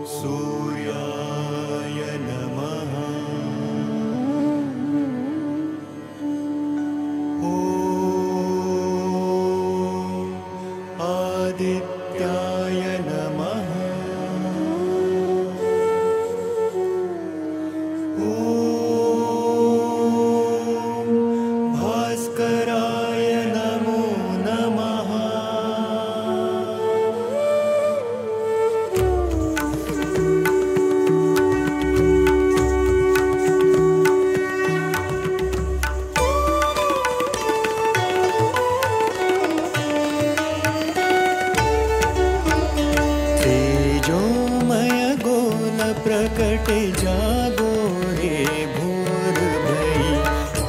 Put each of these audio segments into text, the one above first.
सूर्याय नमः। आदित्याय नमः। भास्कराय नमो नमः। तेजोमय गोल प्रकटे जागो रे भोर भई।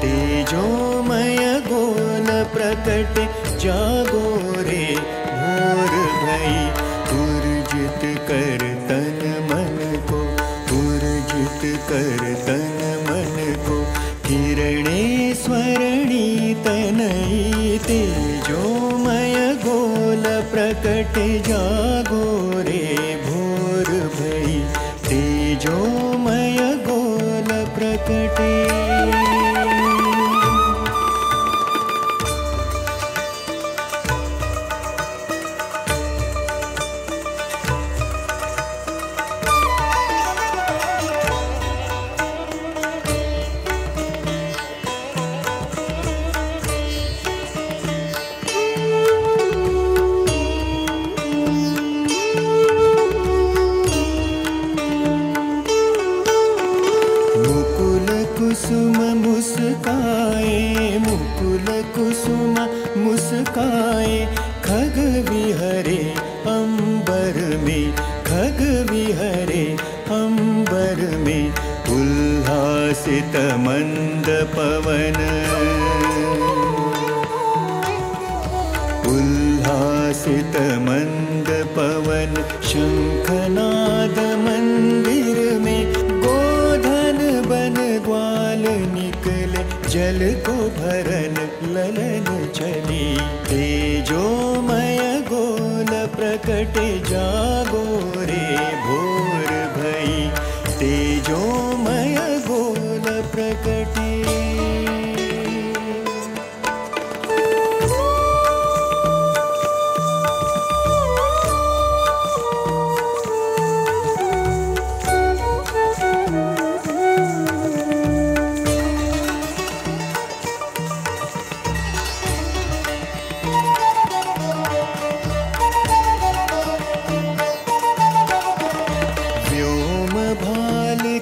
तेजोमय गोल प्रकटे जागो रे भोर भई। उर्जित कर तन मन को, उर्जित कर तन मन को। किरणे स्वर्णी तनई तेजोमय गोल प्रकटे जागो रे भोर भई। तेजोमय गोल प्रकटे। कुसुम मुस्काए, मुकुल कुसुम मुस्काए। खग विहरे अंबर में, खग विहरे अंबर में। उल्लासित मंद पवन, उल्लासित मंद पवन। शंखनाद मंदिर में गोधन बन ग्वाल निकले। जल को भरन ललन चली। तेजोमय गोल प्रकटे जागो रे भोर भई। तेजोमय गोल प्रकटे।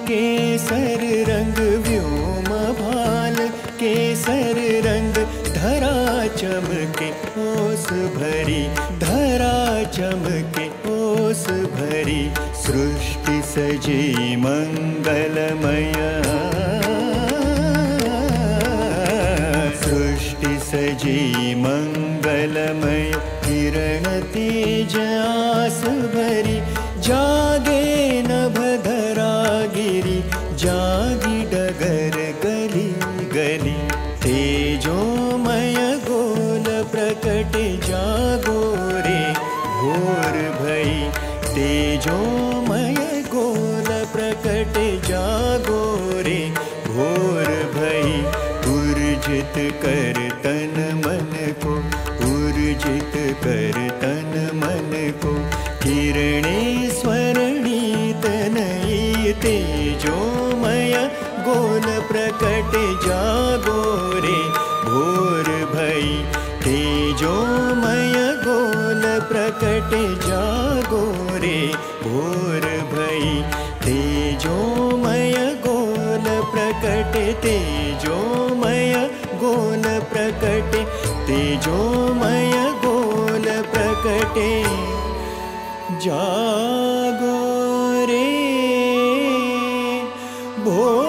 केसर रंग व्योम भाल केसर रंग। धरा चमके ओस भरी, धरा चमके ओस भरी। सृष्टि सजी मंगलमय, सृष्टि सजी मंगलमय। किरण तेज आस भरी, जागे नभधरा गिरी। जागी डगर गली गली। तेजोमय गोल प्रकटे जागो रे भोर भई। तेजोमय गोल प्रकटे जागो रे भोर भई। उर्जित कर तन मन को, उर्जित कर तन मन को। किरणे स्वर्णी तनई तेजोमय गोल प्रकटे जागो रे भोर भई। तेजोमय गोल प्रकटे जागो रे भोर भई। तेजोमय गोल प्रकटे, तेजोमय गोल प्रकटे। तेजोमय गोल प्रकटे जागो रे भोर